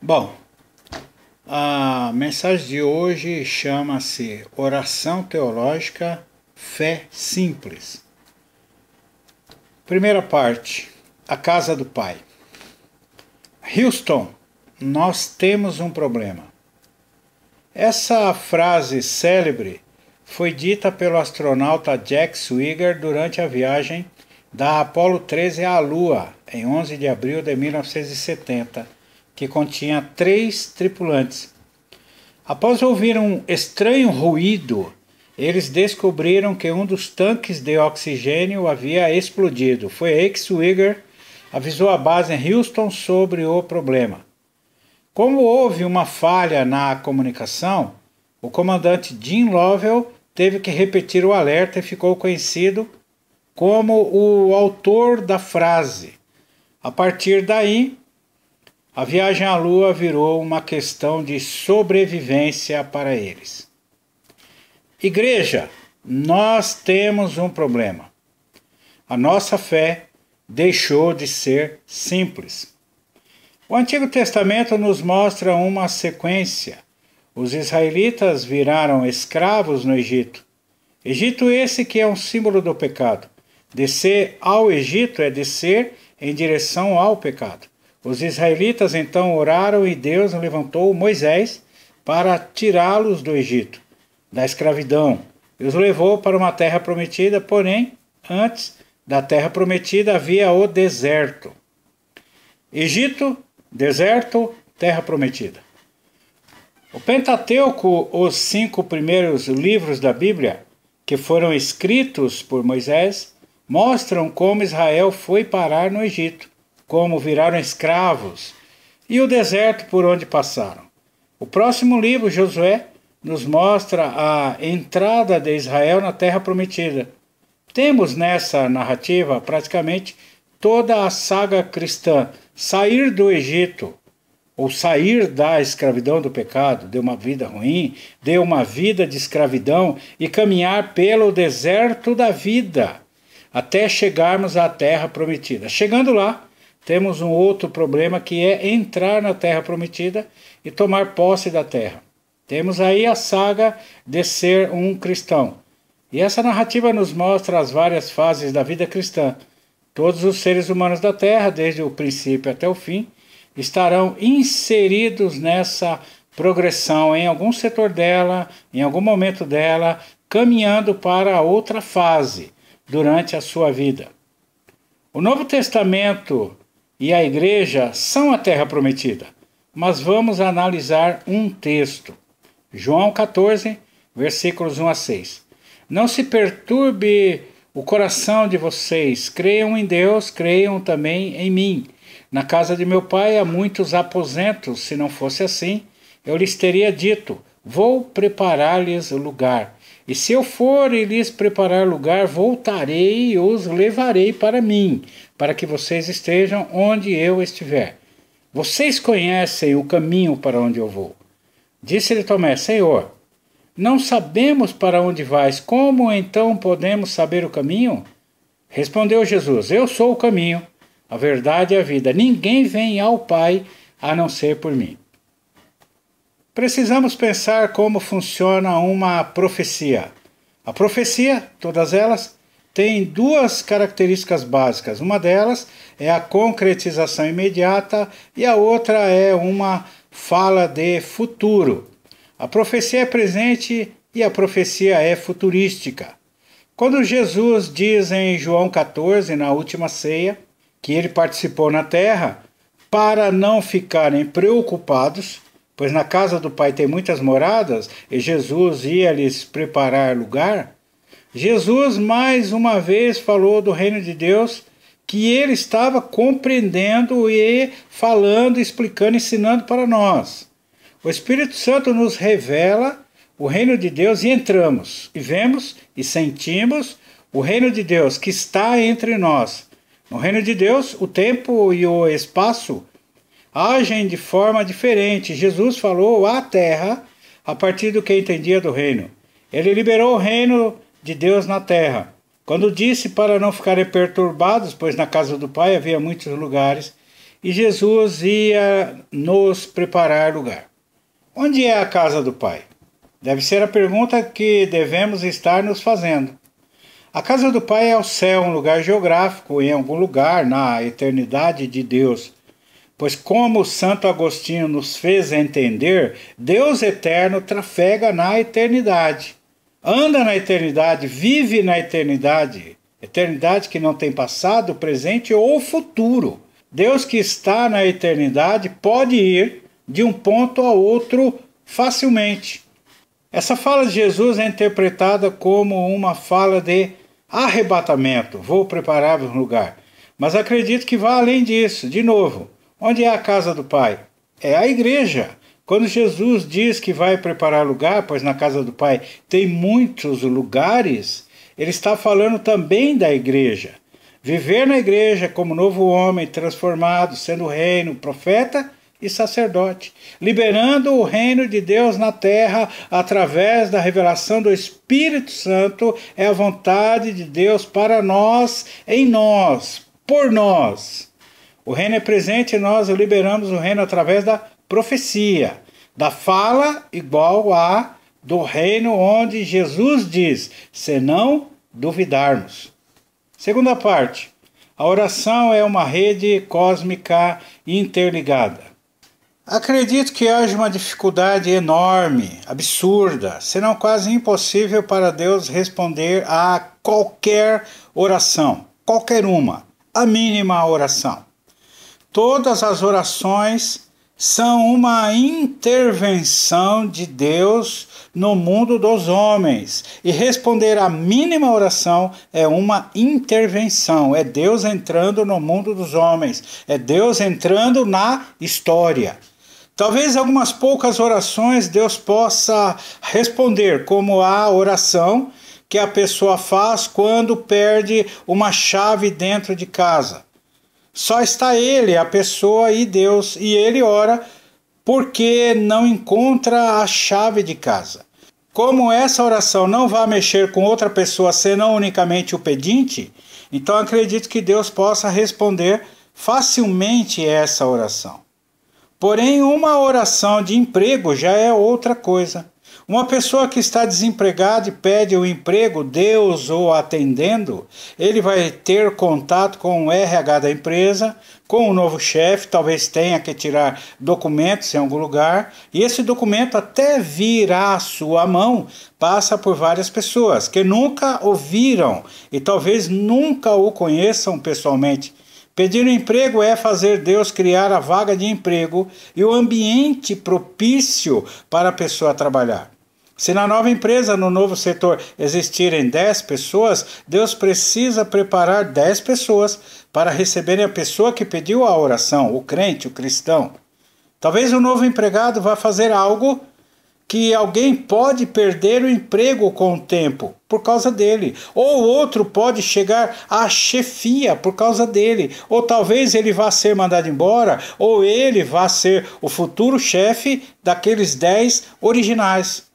Bom, a mensagem de hoje chama-se Oração Teológica, Fé Simples. Primeira parte, a casa do Pai. Houston, nós temos um problema. Essa frase célebre foi dita pelo astronauta Jack Swigert durante a viagem da Apollo 13 à Lua, em 11 de abril de 1970, que continha 3 tripulantes. Após ouvir um estranho ruído, eles descobriram que um dos tanques de oxigênio havia explodido. Foi aí que Swigert avisou a base em Houston sobre o problema. Como houve uma falha na comunicação, o comandante Jim Lovell teve que repetir o alerta e ficou conhecido como o autor da frase. A partir daí, a viagem à Lua virou uma questão de sobrevivência para eles. Igreja, nós temos um problema. A nossa fé deixou de ser simples. O Antigo Testamento nos mostra uma sequência. Os israelitas viraram escravos no Egito. Egito esse que é um símbolo do pecado. Descer ao Egito é descer em direção ao pecado. Os israelitas então oraram e Deus levantou Moisés para tirá-los do Egito, da escravidão, e os levou para uma terra prometida, porém, antes da terra prometida havia o deserto. Egito, deserto, terra prometida. O Pentateuco, os 5 primeiros livros da Bíblia, que foram escritos por Moisés, mostram como Israel foi parar no Egito, como viraram escravos, e o deserto por onde passaram. O próximo livro, Josué, nos mostra a entrada de Israel na terra prometida. Temos nessa narrativa praticamente toda a saga cristã, sair do Egito, ou sair da escravidão do pecado, de uma vida ruim, de uma vida de escravidão e caminhar pelo deserto da vida, até chegarmos à terra prometida. Chegando lá, temos um outro problema que é entrar na terra prometida e tomar posse da terra. Temos aí a saga de ser um cristão. E essa narrativa nos mostra as várias fases da vida cristã. Todos os seres humanos da terra, desde o princípio até o fim, estarão inseridos nessa progressão em algum setor dela, em algum momento dela, caminhando para outra fase durante a sua vida. O Novo Testamento e a Igreja são a terra prometida, mas vamos analisar um texto. João 14, versículos 1 a 6. Não se perturbe o coração de vocês, creiam em Deus, creiam também em mim. Na casa de meu pai há muitos aposentos, se não fosse assim, eu lhes teria dito, vou preparar-lhes lugar. E se eu for e lhes preparar lugar, voltarei e os levarei para mim, para que vocês estejam onde eu estiver. Vocês conhecem o caminho para onde eu vou. Disse-lhe Tomé, Senhor, não sabemos para onde vais, como então podemos saber o caminho? Respondeu Jesus, eu sou o caminho, a verdade e a vida. Ninguém vem ao Pai a não ser por mim. Precisamos pensar como funciona uma profecia. A profecia, todas elas, tem 2 características básicas. Uma delas é a concretização imediata e a outra é uma fala de futuro. A profecia é presente e a profecia é futurística. Quando Jesus diz em João 14, na última ceia, que ele participou na terra, para não ficarem preocupados, pois na casa do Pai tem muitas moradas, e Jesus ia lhes preparar lugar, Jesus mais uma vez falou do reino de Deus, que ele estava compreendendo e falando, explicando, ensinando para nós. O Espírito Santo nos revela o reino de Deus e entramos, e vemos e sentimos o reino de Deus que está entre nós. No reino de Deus, o tempo e o espaço agem de forma diferente. Jesus falou à terra a partir do que entendia do reino. Ele liberou o reino de Deus na terra. Quando disse para não ficarem perturbados, pois na casa do Pai havia muitos lugares, e Jesus ia nos preparar lugar. Onde é a casa do Pai? Deve ser a pergunta que devemos estar nos fazendo. A casa do Pai é o céu, um lugar geográfico, em algum lugar na eternidade de Deus. Pois como Santo Agostinho nos fez entender, Deus eterno trafega na eternidade. Anda na eternidade, vive na eternidade. Eternidade que não tem passado, presente ou futuro. Deus que está na eternidade pode ir de um ponto a outro facilmente. Essa fala de Jesus é interpretada como uma fala de arrebatamento. Vou preparar-vos um lugar. Mas acredito que vá além disso. De novo, onde é a casa do Pai? É a igreja. Quando Jesus diz que vai preparar lugar, pois na casa do Pai tem muitos lugares, ele está falando também da igreja. Viver na igreja como novo homem transformado, sendo reino, profeta e sacerdote, liberando o reino de Deus na terra através da revelação do Espírito Santo, é a vontade de Deus para nós, em nós, por nós. O reino é presente e nós liberamos o reino através da profecia, da fala igual a do reino onde Jesus diz, se não duvidarmos. Segunda parte, a oração é uma rede cósmica interligada. Acredito que haja uma dificuldade enorme, absurda, senão quase impossível para Deus responder a qualquer oração, qualquer uma, a mínima oração. Todas as orações são uma intervenção de Deus no mundo dos homens. E responder à mínima oração é uma intervenção. É Deus entrando no mundo dos homens. É Deus entrando na história. Talvez algumas poucas orações Deus possa responder, como a oração que a pessoa faz quando perde uma chave dentro de casa. Só está ele, a pessoa e Deus, e ele ora porque não encontra a chave de casa. Como essa oração não vai mexer com outra pessoa senão unicamente o pedinte, então acredito que Deus possa responder facilmente essa oração. Porém, uma oração de emprego já é outra coisa. Uma pessoa que está desempregada e pede o emprego, Deus o atendendo, ele vai ter contato com o RH da empresa, com o novo chefe, talvez tenha que tirar documentos em algum lugar, e esse documento até vir à sua mão, passa por várias pessoas que nunca o viram e talvez nunca o conheçam pessoalmente. Pedir um emprego é fazer Deus criar a vaga de emprego e o ambiente propício para a pessoa trabalhar. Se na nova empresa, no novo setor, existirem 10 pessoas, Deus precisa preparar 10 pessoas para receberem a pessoa que pediu a oração, o crente, o cristão. Talvez o novo empregado vá fazer algo que alguém pode perder o emprego com o tempo por causa dele, ou outro pode chegar à chefia por causa dele, ou talvez ele vá ser mandado embora, ou ele vá ser o futuro chefe daqueles 10 originais.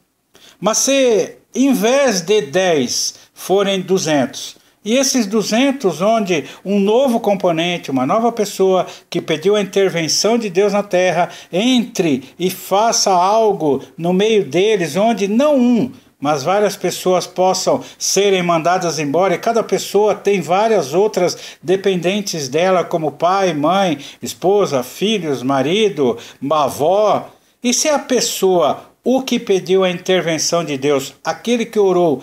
Mas se em vez de 10 forem 200, e esses 200 onde um novo componente, uma nova pessoa que pediu a intervenção de Deus na terra, entre e faça algo no meio deles, onde não um, mas várias pessoas possam serem mandadas embora, e cada pessoa tem várias outras dependentes dela, como pai, mãe, esposa, filhos, marido, avó. E se a pessoa, o que pediu a intervenção de Deus, aquele que orou,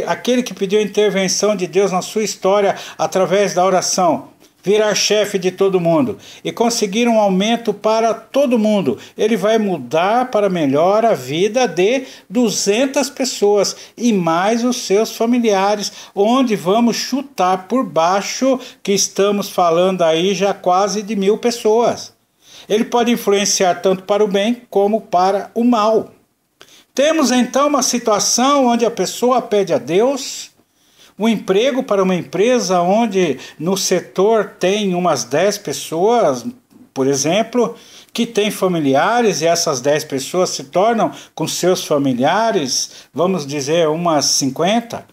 aquele que pediu a intervenção de Deus na sua história através da oração, virar chefe de todo mundo e conseguir um aumento para todo mundo, ele vai mudar para melhor a vida de 200 pessoas e mais os seus familiares, onde vamos chutar por baixo que estamos falando aí já quase de 1000 pessoas. Ele pode influenciar tanto para o bem como para o mal. Temos então uma situação onde a pessoa pede a Deus um emprego para uma empresa onde no setor tem umas 10 pessoas, por exemplo, que tem familiares, e essas 10 pessoas se tornam com seus familiares, vamos dizer, umas 50.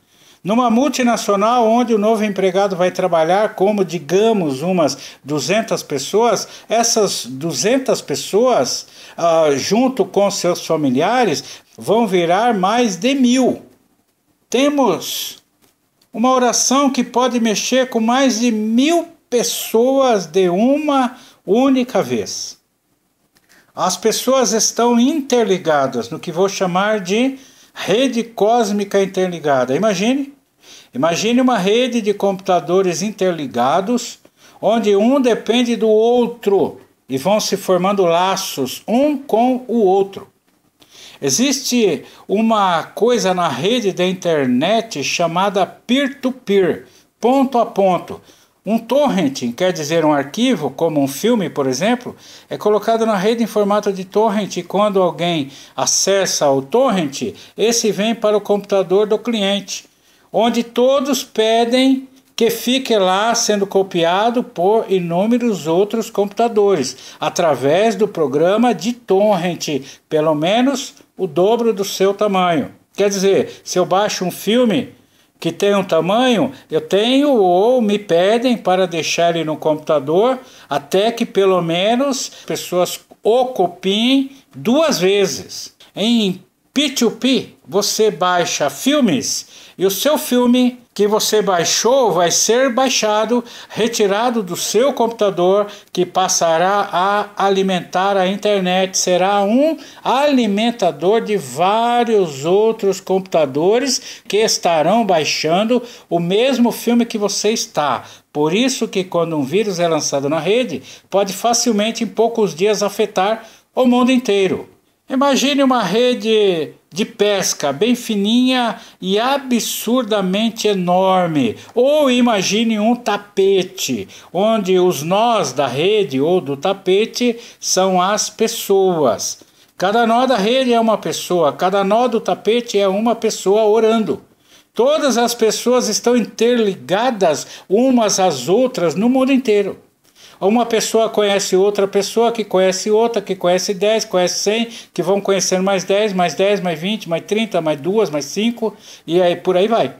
Numa multinacional onde o novo empregado vai trabalhar como, digamos, umas 200 pessoas, essas 200 pessoas, junto com seus familiares, vão virar mais de 1000. Temos uma oração que pode mexer com mais de 1000 pessoas de uma única vez. As pessoas estão interligadas no que vou chamar de rede cósmica interligada. Imagine uma rede de computadores interligados, onde um depende do outro e vão se formando laços um com o outro. Existe uma coisa na rede da internet chamada peer-to-peer, ponto a ponto. Um torrent, quer dizer um arquivo, como um filme, por exemplo, é colocado na rede em formato de torrent e quando alguém acessa o torrent, esse vem para o computador do cliente, onde todos pedem que fique lá sendo copiado por inúmeros outros computadores, através do programa de torrent, pelo menos o dobro do seu tamanho. Quer dizer, se eu baixo um filme que tem um tamanho, eu tenho ou me pedem para deixar ele no computador até que pelo menos pessoas o copiem 2 vezes. Em P2P, você baixa filmes e o seu filme que você baixou vai ser baixado, retirado do seu computador, que passará a alimentar a internet. Será um alimentador de vários outros computadores que estarão baixando o mesmo filme que você está. Por isso que quando um vírus é lançado na rede, pode facilmente em poucos dias afetar o mundo inteiro. Imagine uma rede de pesca bem fininha e absurdamente enorme. Ou imagine um tapete, onde os nós da rede ou do tapete são as pessoas. Cada nó da rede é uma pessoa, cada nó do tapete é uma pessoa orando. Todas as pessoas estão interligadas umas às outras no mundo inteiro. Uma pessoa conhece outra pessoa, que conhece outra, que conhece 10, conhece 100, que vão conhecer mais 10, mais 10, mais 20, mais 30, mais 2, mais 5, e aí por aí vai.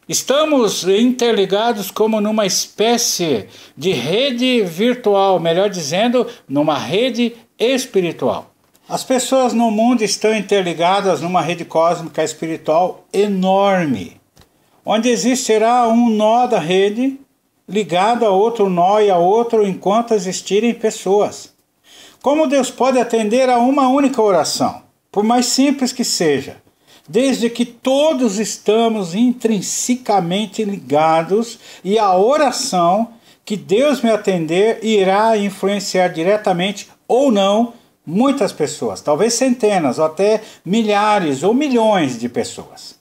Estamos interligados como numa espécie de rede virtual, melhor dizendo, numa rede espiritual. As pessoas no mundo estão interligadas numa rede cósmica espiritual enorme, onde existirá um nó da rede ligado a outro nó e a outro enquanto existirem pessoas. Como Deus pode atender a uma única oração, por mais simples que seja, desde que todos estamos intrinsecamente ligados e a oração que Deus me atender irá influenciar diretamente ou não muitas pessoas, talvez centenas ou até milhares ou milhões de pessoas.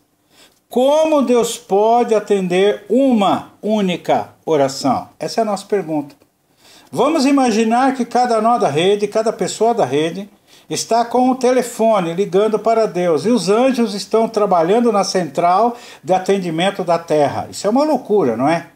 Como Deus pode atender uma única oração? Essa é a nossa pergunta. Vamos imaginar que cada nó da rede, cada pessoa da rede, está com o telefone ligando para Deus e os anjos estão trabalhando na central de atendimento da Terra. Isso é uma loucura, não é?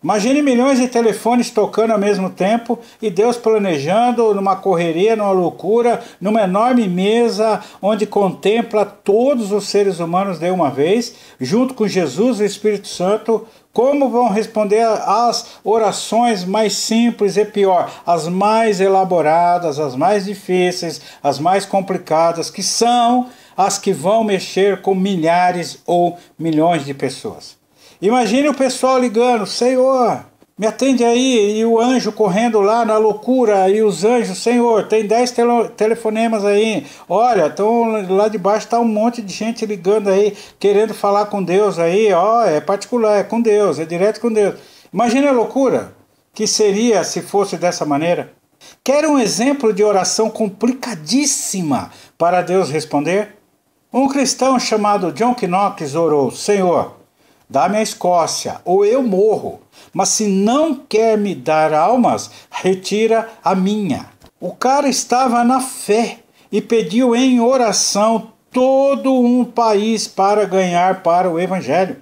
Imagine milhões de telefones tocando ao mesmo tempo e Deus planejando numa correria, numa loucura, numa enorme mesa onde contempla todos os seres humanos de uma vez, junto com Jesus e o Espírito Santo, como vão responder às orações mais simples e pior, as mais elaboradas, as mais difíceis, as mais complicadas, que são as que vão mexer com milhares ou milhões de pessoas. Imagine o pessoal ligando, Senhor, me atende aí, e o anjo correndo lá na loucura, e os anjos, Senhor, tem 10 telefonemas aí, olha, então lá de baixo está um monte de gente ligando aí, querendo falar com Deus aí, ó, é particular, é com Deus, é direto com Deus. Imagine a loucura que seria se fosse dessa maneira. Quer um exemplo de oração complicadíssima para Deus responder? Um cristão chamado John Knox orou, Senhor, dá-me a Escócia, ou eu morro. Mas se não quer me dar almas, retira a minha. O cara estava na fé e pediu em oração todo um país para ganhar para o Evangelho.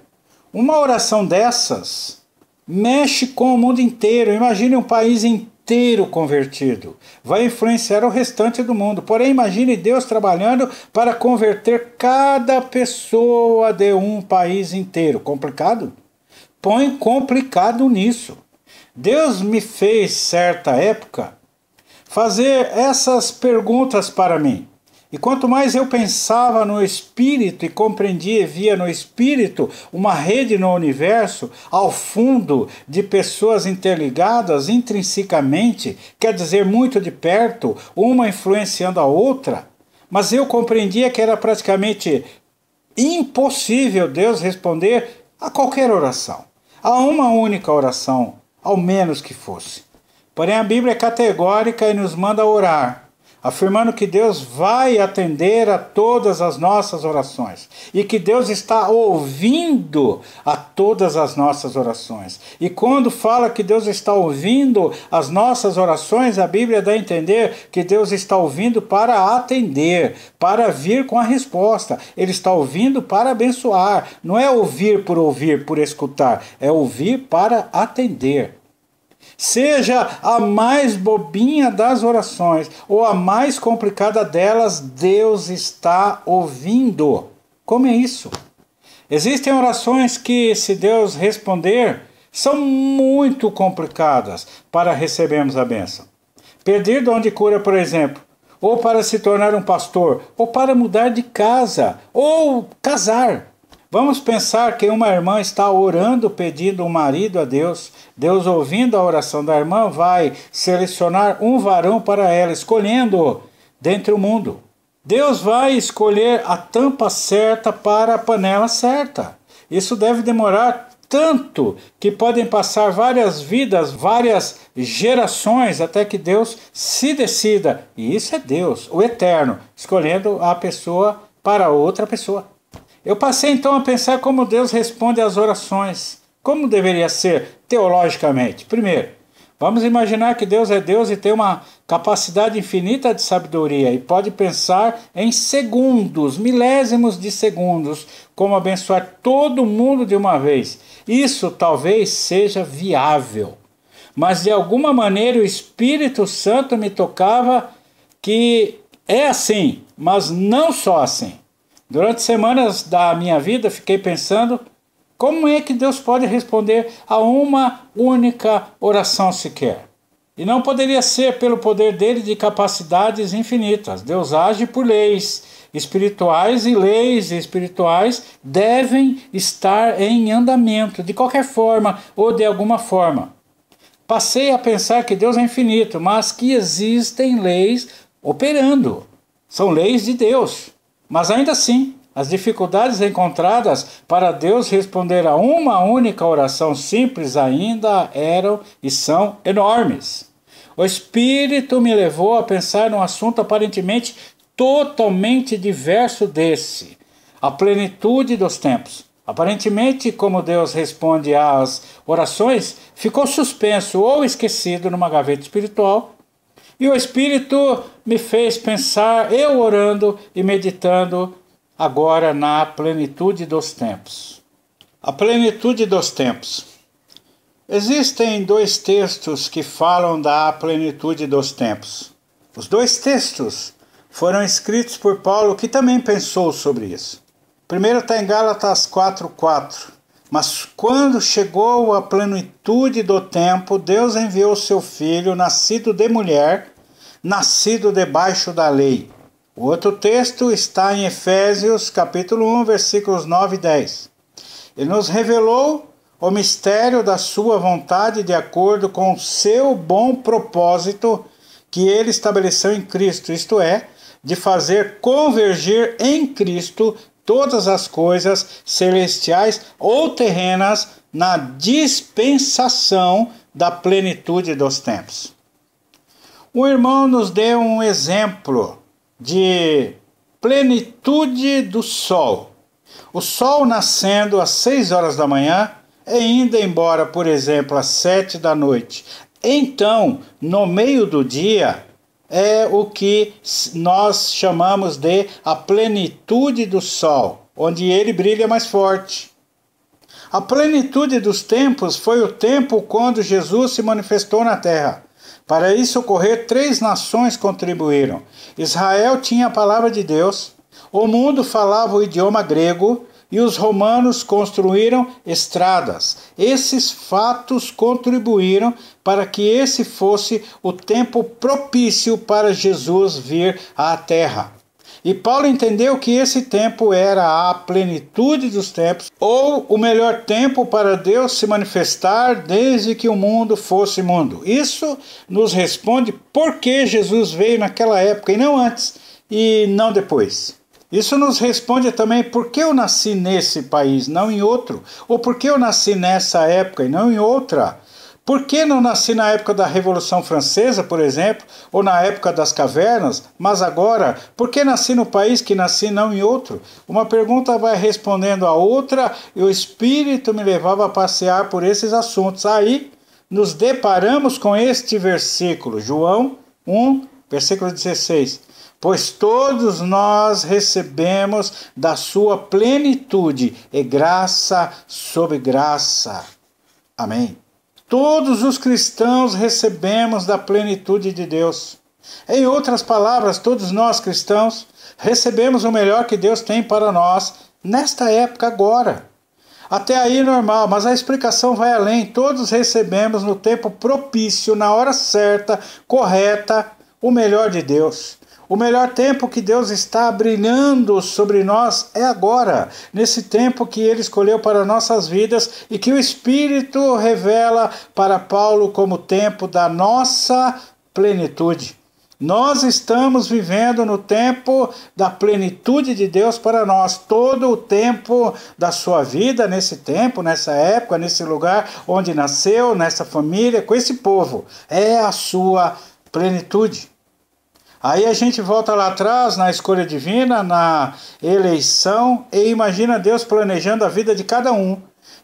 Uma oração dessas mexe com o mundo inteiro. Imagine um país inteiro inteiro convertido. Vai influenciar o restante do mundo. Porém, imagine Deus trabalhando para converter cada pessoa de um país inteiro. Complicado? Põe complicado nisso. Deus me fez, certa época, fazer essas perguntas para mim. E quanto mais eu pensava no Espírito e compreendia e via no Espírito uma rede no universo, ao fundo de pessoas interligadas intrinsecamente, quer dizer, muito de perto, uma influenciando a outra, mas eu compreendia que era praticamente impossível Deus responder a qualquer oração, a uma única oração, ao menos que fosse. Porém, a Bíblia é categórica e nos manda orar, afirmando que Deus vai atender a todas as nossas orações e que Deus está ouvindo a todas as nossas orações. E quando fala que Deus está ouvindo as nossas orações, a Bíblia dá a entender que Deus está ouvindo para atender, para vir com a resposta. Ele está ouvindo para abençoar. Não é ouvir, por escutar, é ouvir para atender. Seja a mais bobinha das orações ou a mais complicada delas, Deus está ouvindo. Como é isso? Existem orações que, se Deus responder, são muito complicadas para recebermos a bênção. Pedir dom de cura, por exemplo, ou para se tornar um pastor, ou para mudar de casa, ou casar. Vamos pensar que uma irmã está orando, pedindo um marido a Deus. Deus, ouvindo a oração da irmã, vai selecionar um varão para ela, escolhendo dentre o mundo. Deus vai escolher a tampa certa para a panela certa. Isso deve demorar tanto que podem passar várias vidas, várias gerações, até que Deus se decida. E isso é Deus, o Eterno, escolhendo a pessoa para outra pessoa. Eu passei então a pensar como Deus responde às orações. Como deveria ser teologicamente? Primeiro, vamos imaginar que Deus é Deus e tem uma capacidade infinita de sabedoria e pode pensar em segundos, milésimos de segundos, como abençoar todo mundo de uma vez. Isso talvez seja viável, mas de alguma maneira o Espírito Santo me tocava que é assim, mas não só assim. Durante semanas da minha vida fiquei pensando como é que Deus pode responder a uma única oração sequer. E não poderia ser pelo poder dele de capacidades infinitas. Deus age por leis espirituais e leis espirituais devem estar em andamento, de qualquer forma ou de alguma forma. Passei a pensar que Deus é infinito, mas que existem leis operando. São leis de Deus. Mas ainda assim, as dificuldades encontradas para Deus responder a uma única oração simples ainda eram e são enormes. O Espírito me levou a pensar num assunto aparentemente totalmente diverso desse, a plenitude dos tempos. Aparentemente, como Deus responde às orações, ficou suspenso ou esquecido numa gaveta espiritual. E o Espírito me fez pensar, eu orando e meditando agora na plenitude dos tempos. A plenitude dos tempos. Existem dois textos que falam da plenitude dos tempos. Os dois textos foram escritos por Paulo, que também pensou sobre isso. Primeiro está em Gálatas 4:4. Mas quando chegou a plenitude do tempo, Deus enviou seu filho, nascido de mulher, nascido debaixo da lei. O outro texto está em Efésios, capítulo 1, versículos 9 e 10. Ele nos revelou o mistério da sua vontade de acordo com o seu bom propósito que ele estabeleceu em Cristo, isto é, de fazer convergir em Cristo todas as coisas celestiais ou terrenas na dispensação da plenitude dos tempos. O irmão nos deu um exemplo de plenitude do sol. O sol nascendo às 6 horas da manhã e indo embora, por exemplo, às 7 da noite. Então, no meio do dia, é o que nós chamamos de a plenitude do sol, onde ele brilha mais forte. A plenitude dos tempos foi o tempo quando Jesus se manifestou na terra. Para isso ocorrer, 3 nações contribuíram. Israel tinha a palavra de Deus, o mundo falava o idioma grego e os romanos construíram estradas. Esses fatos contribuíram para que esse fosse o tempo propício para Jesus vir à terra. E Paulo entendeu que esse tempo era a plenitude dos tempos, ou o melhor tempo para Deus se manifestar desde que o mundo fosse mundo. Isso nos responde por que Jesus veio naquela época e não antes e não depois. Isso nos responde também por que eu nasci nesse país, não em outro, ou por que eu nasci nessa época e não em outra. Por que não nasci na época da Revolução Francesa, por exemplo, ou na época das cavernas, mas agora, por que nasci no país que nasci não em outro? Uma pergunta vai respondendo a outra e o Espírito me levava a passear por esses assuntos. Aí nos deparamos com este versículo, João 1, versículo 16. Pois todos nós recebemos da sua plenitude e graça sobre graça. Amém. Todos os cristãos recebemos da plenitude de Deus. Em outras palavras, todos nós cristãos recebemos o melhor que Deus tem para nós nesta época agora. Até aí normal, mas a explicação vai além. Todos recebemos no tempo propício, na hora certa, correta, o melhor de Deus. O melhor tempo que Deus está brilhando sobre nós é agora, nesse tempo que Ele escolheu para nossas vidas e que o Espírito revela para Paulo como tempo da nossa plenitude. Nós estamos vivendo no tempo da plenitude de Deus para nós. Todo o tempo da sua vida, nesse tempo, nessa época, nesse lugar onde nasceu, nessa família, com esse povo, é a sua plenitude. Aí a gente volta lá atrás, na escolha divina, na eleição, e imagina Deus planejando a vida de cada um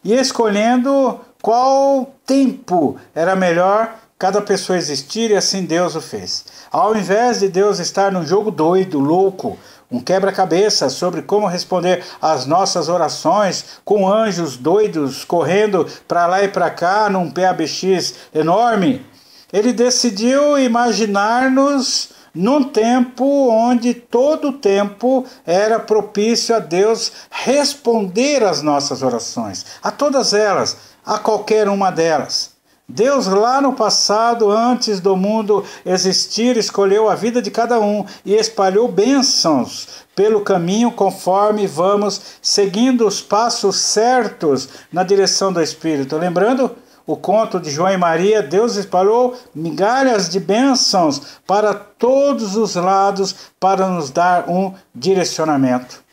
e escolhendo qual tempo era melhor cada pessoa existir, e assim Deus o fez. Ao invés de Deus estar num jogo doido, louco, um quebra-cabeça sobre como responder às nossas orações, com anjos doidos correndo para lá e para cá num PABX enorme, Ele decidiu imaginar-nos num tempo onde todo o tempo era propício a Deus responder às nossas orações, a todas elas, a qualquer uma delas. Deus lá no passado, antes do mundo existir, escolheu a vida de cada um e espalhou bênçãos pelo caminho conforme vamos seguindo os passos certos na direção do Espírito. Lembrando o conto de João e Maria, Deus espalhou migalhas de bênçãos para todos os lados para nos dar um direcionamento.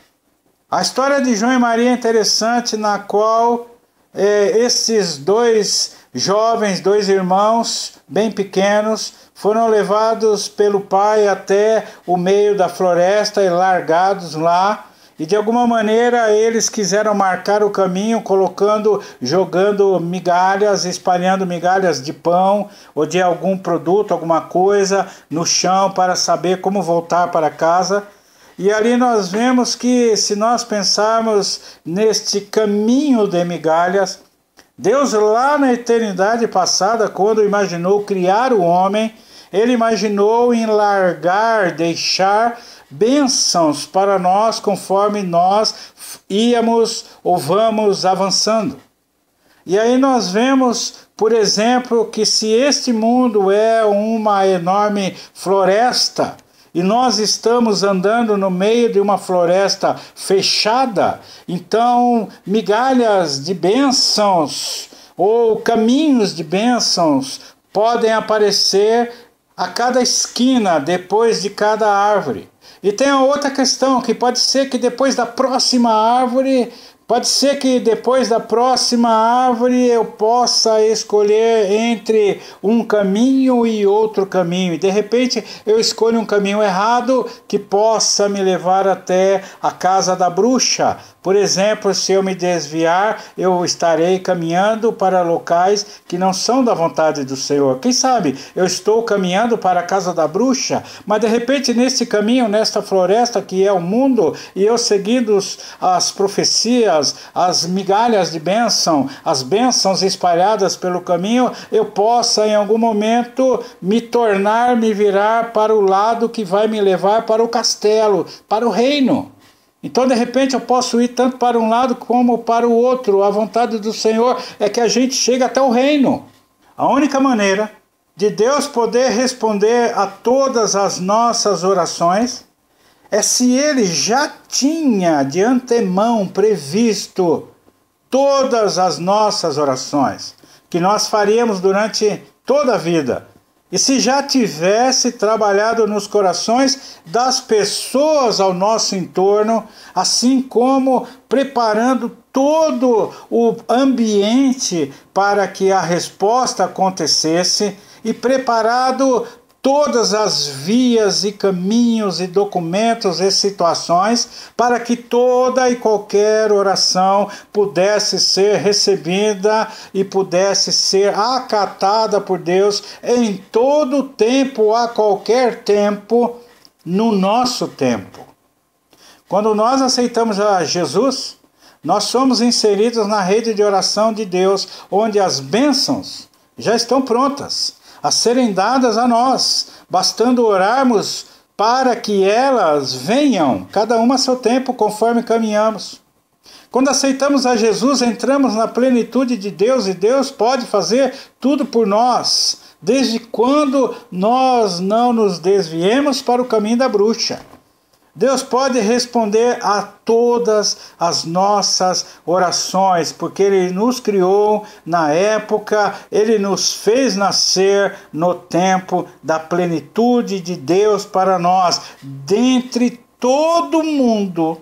A história de João e Maria é interessante, na qual esses 2 jovens, 2 irmãos bem pequenos, foram levados pelo pai até o meio da floresta e largados lá. E de alguma maneira eles quiseram marcar o caminho jogando migalhas, espalhando migalhas de pão ou de algum produto, alguma coisa no chão para saber como voltar para casa. E ali nós vemos que, se nós pensarmos neste caminho de migalhas, Deus lá na eternidade passada, quando imaginou criar o homem, Ele imaginou em largar, deixar bênçãos para nós conforme nós íamos ou vamos avançando. E aí nós vemos, por exemplo, que se este mundo é uma enorme floresta e nós estamos andando no meio de uma floresta fechada, então migalhas de bênçãos ou caminhos de bênçãos podem aparecer a cada esquina, depois de cada árvore. E tem a outra questão, que pode ser que depois da próxima árvore eu possa escolher entre um caminho e outro caminho. E de repente eu escolho um caminho errado que possa me levar até a casa da bruxa. Por exemplo, se eu me desviar, eu estarei caminhando para locais que não são da vontade do Senhor. Quem sabe eu estou caminhando para a casa da bruxa, mas de repente nesse caminho, nesta floresta que é o mundo, e eu seguindo as profecias, dias, as migalhas de bênção, as bênçãos espalhadas pelo caminho, eu possa em algum momento me virar para o lado que vai me levar para o castelo, para o reino. Então, de repente, eu posso ir tanto para um lado como para o outro. A vontade do Senhor é que a gente chegue até o reino. A única maneira de Deus poder responder a todas as nossas orações é se Ele já tinha de antemão previsto todas as nossas orações, que nós faríamos durante toda a vida. E se já tivesse trabalhado nos corações das pessoas ao nosso entorno, assim como preparando todo o ambiente para que a resposta acontecesse e preparado todas as vias e caminhos e documentos e situações para que toda e qualquer oração pudesse ser recebida e pudesse ser acatada por Deus em todo tempo, a qualquer tempo, no nosso tempo. Quando nós aceitamos a Jesus, nós somos inseridos na rede de oração de Deus, onde as bênçãos já estão prontas a serem dadas a nós, bastando orarmos para que elas venham, cada uma a seu tempo, conforme caminhamos. Quando aceitamos a Jesus, entramos na plenitude de Deus e Deus pode fazer tudo por nós, desde quando nós não nos desviemos para o caminho da bruxa. Deus pode responder a todas as nossas orações, porque Ele nos criou na época, Ele nos fez nascer no tempo da plenitude de Deus para nós. Dentre todo mundo,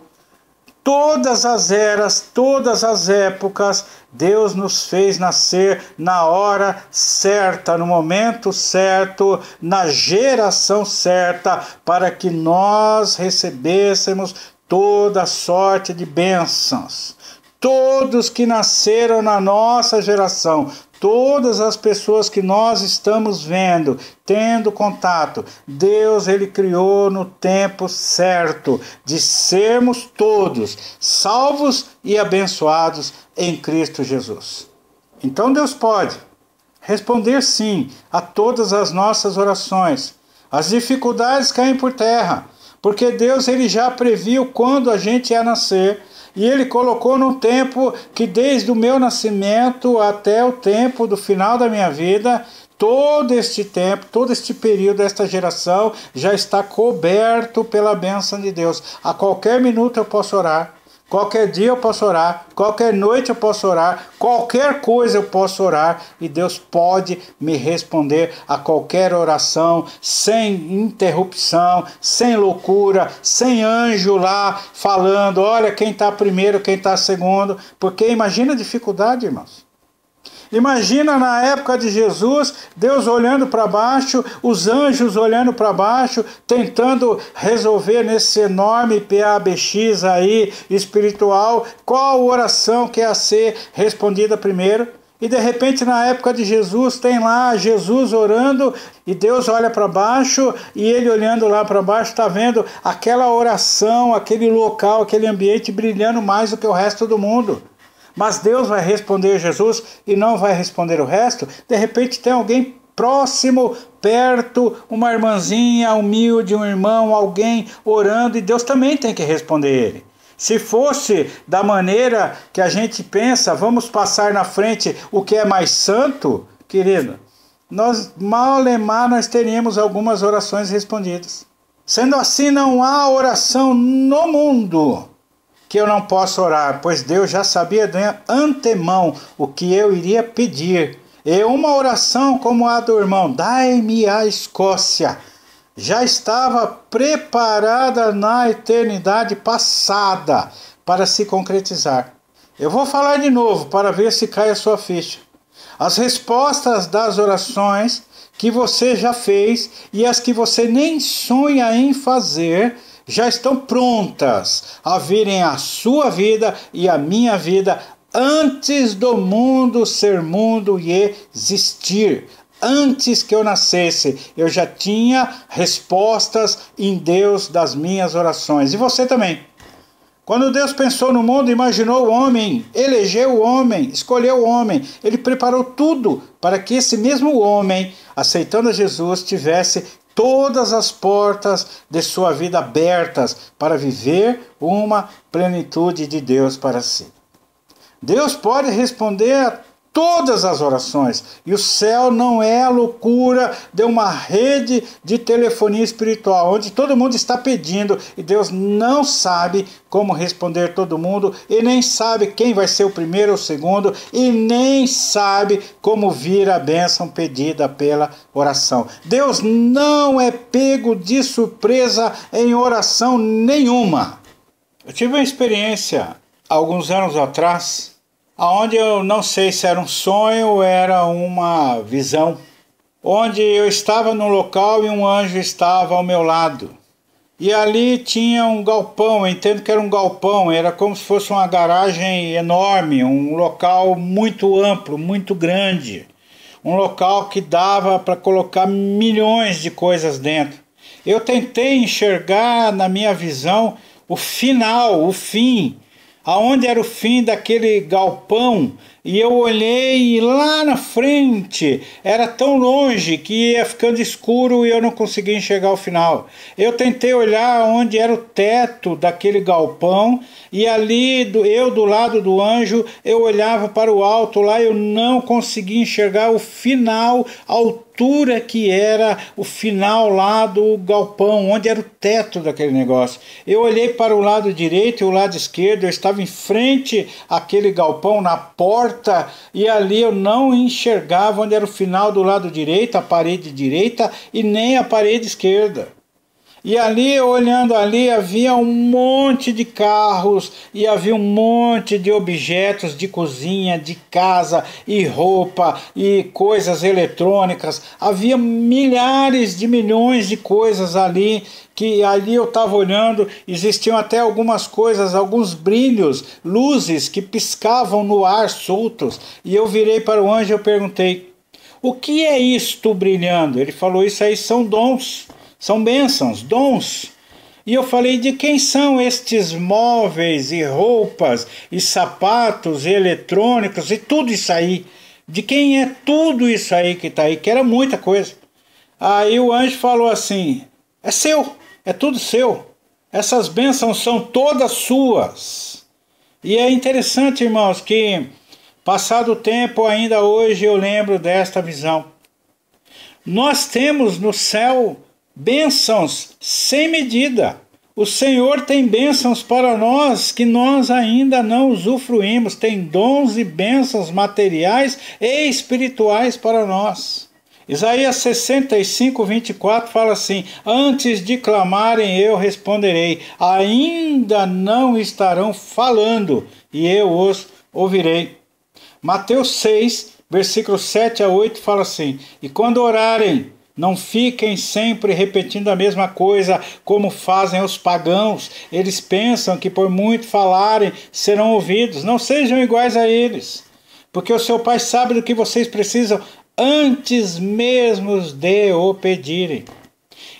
todas as eras, todas as épocas, Deus nos fez nascer na hora certa, no momento certo, na geração certa, para que nós recebêssemos toda sorte de bênçãos. Todos que nasceram na nossa geração, todas as pessoas que nós estamos vendo, tendo contato, Deus Ele criou no tempo certo de sermos todos salvos e abençoados em Cristo Jesus. Então Deus pode responder sim a todas as nossas orações. As dificuldades caem por terra, porque Deus Ele já previu quando a gente ia nascer. E Ele colocou num tempo que desde o meu nascimento até o tempo do final da minha vida, todo este tempo, todo este período, esta geração já está coberto pela bênção de Deus. A qualquer minuto eu posso orar, qualquer dia eu posso orar, qualquer noite eu posso orar, qualquer coisa eu posso orar e Deus pode me responder a qualquer oração sem interrupção, sem loucura, sem anjo lá falando, olha quem está primeiro, quem está segundo, porque imagina a dificuldade, irmãos. Imagina na época de Jesus, Deus olhando para baixo, os anjos olhando para baixo, tentando resolver nesse enorme PABX aí espiritual, qual oração que ia ser respondida primeiro. E de repente na época de Jesus tem lá Jesus orando e Deus olha para baixo e ele olhando lá para baixo está vendo aquela oração, aquele local, aquele ambiente brilhando mais do que o resto do mundo. Mas Deus vai responder Jesus e não vai responder o resto. De repente tem alguém próximo, perto, uma irmãzinha humilde, um irmão, alguém orando e Deus também tem que responder ele. Se fosse da maneira que a gente pensa, vamos passar na frente o que é mais santo, querido, nós nós teríamos algumas orações respondidas. Sendo assim, não há oração no mundo que eu não possa orar, pois Deus já sabia de antemão o que eu iria pedir. E uma oração como a do irmão, dai-me a Escócia, já estava preparada na eternidade passada para se concretizar. Eu vou falar de novo para ver se cai a sua ficha. As respostas das orações que você já fez e as que você nem sonha em fazer já estão prontas a virem à sua vida e à minha vida antes do mundo ser mundo e existir. Antes que eu nascesse, eu já tinha respostas em Deus das minhas orações. E você também. Quando Deus pensou no mundo, imaginou o homem, elegeu o homem, escolheu o homem. Ele preparou tudo para que esse mesmo homem, aceitando a Jesus, tivesse todas as portas de sua vida abertas para viver uma plenitude de Deus para si. Deus pode responder a todas as orações, e o céu não é a loucura de uma rede de telefonia espiritual, onde todo mundo está pedindo, e Deus não sabe como responder todo mundo, e nem sabe quem vai ser o primeiro ou o segundo, e nem sabe como vir a bênção pedida pela oração. Deus não é pego de surpresa em oração nenhuma. Eu tive uma experiência alguns anos atrás, onde eu não sei se era um sonho ou era uma visão, onde eu estava num local e um anjo estava ao meu lado. E ali tinha um galpão, eu entendo que era um galpão, era como se fosse uma garagem enorme, um local muito amplo, muito grande. Um local que dava para colocar milhões de coisas dentro. Eu tentei enxergar na minha visão o final, o fim, aonde era o fim daquele galpão, e eu olhei e lá na frente era tão longe que ia ficando escuro e eu não conseguia enxergar o final. Eu tentei olhar onde era o teto daquele galpão, e ali eu do lado do anjo, eu olhava para o alto lá, eu não conseguia enxergar o final, a altura que era o final lá do galpão, onde era o teto daquele negócio. Eu olhei para o lado direito e o lado esquerdo, eu estava em frente àquele galpão, na porta, e ali eu não enxergava onde era o final do lado direito, a parede direita, e nem a parede esquerda. E ali, olhando ali, havia um monte de carros e havia um monte de objetos de cozinha, de casa e roupa e coisas eletrônicas. Havia milhares de milhões de coisas ali, que ali eu estava olhando. Existiam até algumas coisas, alguns brilhos, luzes que piscavam no ar soltos. E eu virei para o anjo e eu perguntei: o que é isto brilhando? Ele falou: isso aí são dons. São bênçãos, dons. E eu falei: de quem são estes móveis e roupas e sapatos e eletrônicos e tudo isso aí? De quem é tudo isso aí que está aí? Que era muita coisa. Aí o anjo falou assim: é seu, é tudo seu. Essas bênçãos são todas suas. E é interessante, irmãos, que passado o tempo, ainda hoje eu lembro desta visão. Nós temos no céu bênçãos sem medida. O Senhor tem bênçãos para nós que nós ainda não usufruímos. Tem dons e bênçãos materiais e espirituais para nós. Isaías 65, 24 fala assim: antes de clamarem eu responderei, ainda não estarão falando e eu os ouvirei. Mateus 6, versículos 7 a 8 fala assim: e quando orarem, não fiquem sempre repetindo a mesma coisa, como fazem os pagãos. Eles pensam que por muito falarem serão ouvidos. Não sejam iguais a eles, porque o seu Pai sabe do que vocês precisam antes mesmo de o pedirem.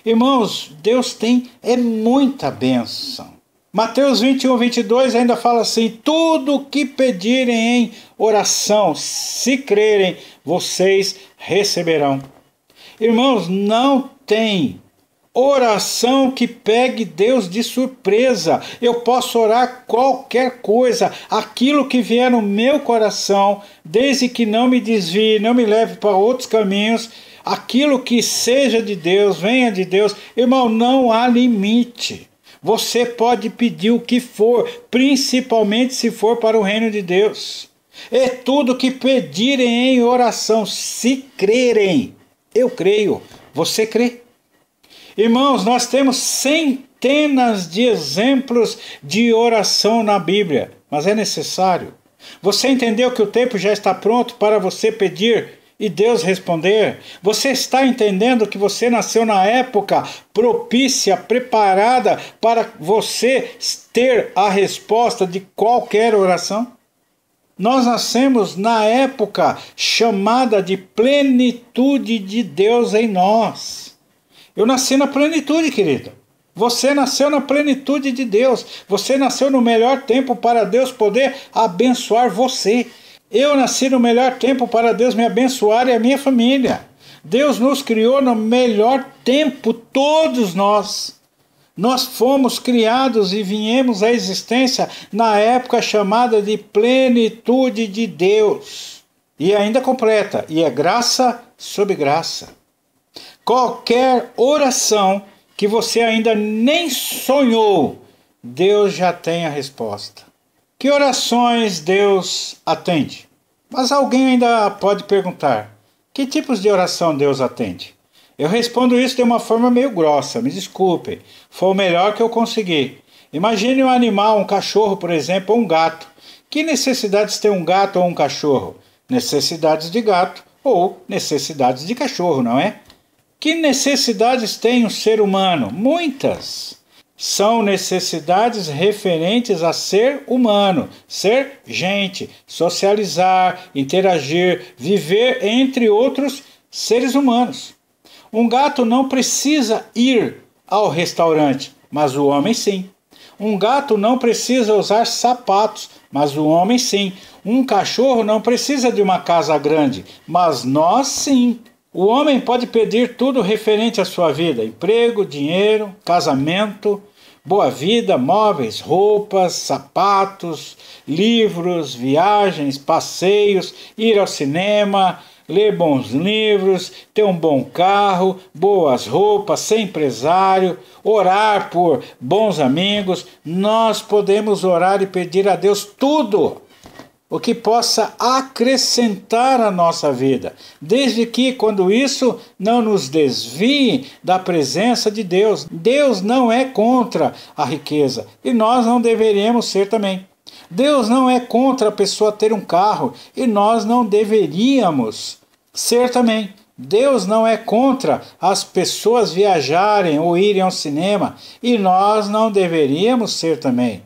Irmãos, Deus tem muita bênção. Mateus 21, 22 ainda fala assim: tudo o que pedirem em oração, se crerem, vocês receberão. Irmãos, não tem oração que pegue Deus de surpresa. Eu posso orar qualquer coisa, aquilo que vier no meu coração, desde que não me desvie, não me leve para outros caminhos, aquilo que seja de Deus, venha de Deus. Irmão, não há limite. Você pode pedir o que for, principalmente se for para o reino de Deus. É tudo que pedirem em oração, se crerem. Eu creio, você crê? Irmãos, nós temos centenas de exemplos de oração na Bíblia, mas é necessário. Você entendeu que o tempo já está pronto para você pedir e Deus responder? Você está entendendo que você nasceu na época propícia, preparada para você ter a resposta de qualquer oração? Nós nascemos na época chamada de plenitude de Deus em nós. Eu nasci na plenitude, querido. Você nasceu na plenitude de Deus. Você nasceu no melhor tempo para Deus poder abençoar você. Eu nasci no melhor tempo para Deus me abençoar e a minha família. Deus nos criou no melhor tempo, todos nós. Nós fomos criados e viemos à existência na época chamada de plenitude de Deus. E ainda completa, e é graça sobre graça. Qualquer oração que você ainda nem sonhou, Deus já tem a resposta. Que orações Deus atende? Mas alguém ainda pode perguntar, que tipos de oração Deus atende? Eu respondo isso de uma forma meio grossa, me desculpem, foi o melhor que eu consegui. Imagine um animal, um cachorro, por exemplo, ou um gato. Que necessidades tem um gato ou um cachorro? Necessidades de gato ou necessidades de cachorro, não é? Que necessidades tem um ser humano? Muitas. São necessidades referentes a ser humano, ser gente, socializar, interagir, viver entre outros seres humanos. Um gato não precisa ir ao restaurante, mas o homem sim. Um gato não precisa usar sapatos, mas o homem sim. Um cachorro não precisa de uma casa grande, mas nós sim. O homem pode pedir tudo referente à sua vida: emprego, dinheiro, casamento, boa vida, móveis, roupas, sapatos, livros, viagens, passeios, ir ao cinema, ler bons livros, ter um bom carro, boas roupas, ser empresário, orar por bons amigos. Nós podemos orar e pedir a Deus tudo o que possa acrescentar à nossa vida, desde que quando isso não nos desvie da presença de Deus. Deus não é contra a riqueza e nós não deveríamos ser também. Deus não é contra a pessoa ter um carro e nós não deveríamos ser também. Deus não é contra as pessoas viajarem ou irem ao cinema e nós não deveríamos ser também.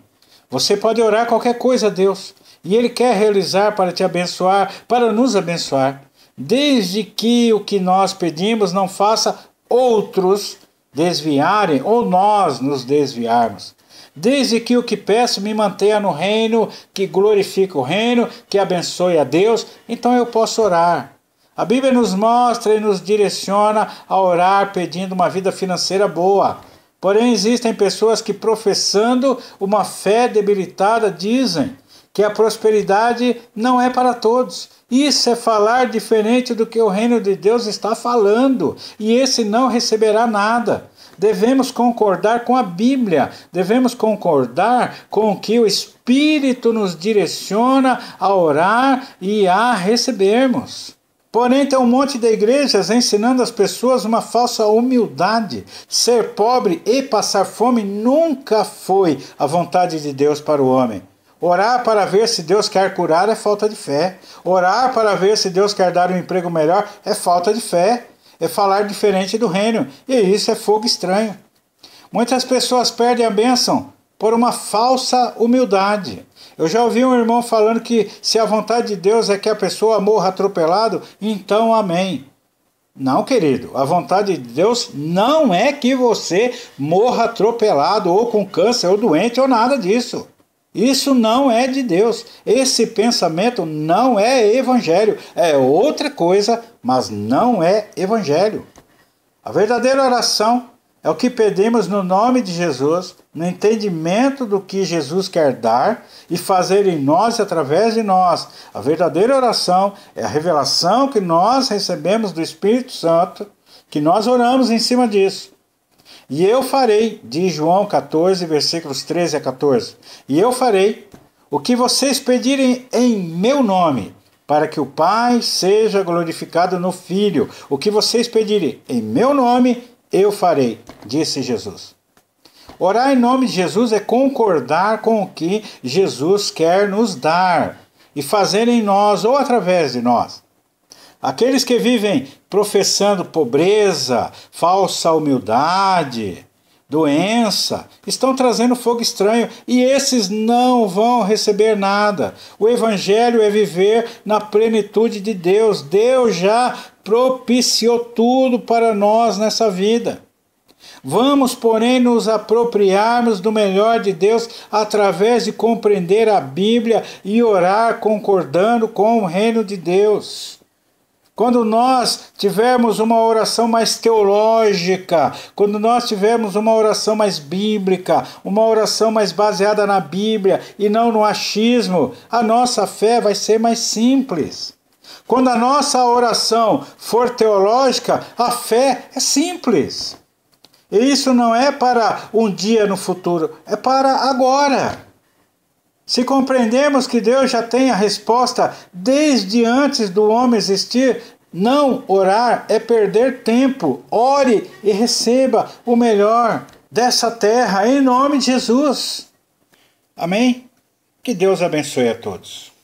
Você pode orar qualquer coisa a Deus e Ele quer realizar para te abençoar, para nos abençoar, desde que o que nós pedimos não faça outros desviarem ou nós nos desviarmos. Desde que o que peço me mantenha no reino, que glorifique o reino, que abençoe a Deus, então eu posso orar. A Bíblia nos mostra e nos direciona a orar pedindo uma vida financeira boa. Porém, existem pessoas que, professando uma fé debilitada, dizem que a prosperidade não é para todos. Isso é falar diferente do que o reino de Deus está falando, e esse não receberá nada. Devemos concordar com a Bíblia, devemos concordar com o que o Espírito nos direciona a orar e a recebermos. Porém, tem um monte de igrejas ensinando as pessoas uma falsa humildade. Ser pobre e passar fome nunca foi a vontade de Deus para o homem. Orar para ver se Deus quer curar é falta de fé. Orar para ver se Deus quer dar um emprego melhor é falta de fé. É falar diferente do reino. E isso é fogo estranho. Muitas pessoas perdem a bênção por uma falsa humildade. Eu já ouvi um irmão falando que se a vontade de Deus é que a pessoa morra atropelado, então amém. Não, querido, a vontade de Deus não é que você morra atropelado ou com câncer ou doente ou nada disso. Isso não é de Deus. Esse pensamento não é evangelho. É outra coisa, mas não é evangelho. A verdadeira oração é o que pedimos no nome de Jesus, no entendimento do que Jesus quer dar e fazer em nós e através de nós. A verdadeira oração é a revelação que nós recebemos do Espírito Santo, que nós oramos em cima disso. E eu farei, diz João 14, versículos 13 a 14, e eu farei o que vocês pedirem em meu nome, para que o Pai seja glorificado no Filho. O que vocês pedirem em meu nome, eu farei, disse Jesus. Orar em nome de Jesus é concordar com o que Jesus quer nos dar e fazer em nós ou através de nós. Aqueles que vivem professando pobreza, falsa humildade, doença, estão trazendo fogo estranho e esses não vão receber nada. O evangelho é viver na plenitude de Deus. Deus já propiciou tudo para nós nessa vida. Vamos, porém, nos apropriarmos do melhor de Deus através de compreender a Bíblia e orar concordando com o reino de Deus. Quando nós tivermos uma oração mais teológica, quando nós tivermos uma oração mais bíblica, uma oração mais baseada na Bíblia e não no achismo, a nossa fé vai ser mais simples. Quando a nossa oração for teológica, a fé é simples. E isso não é para um dia no futuro, é para agora. Se compreendemos que Deus já tem a resposta desde antes do homem existir, não orar é perder tempo. Ore e receba o melhor dessa terra em nome de Jesus. Amém? Que Deus abençoe a todos.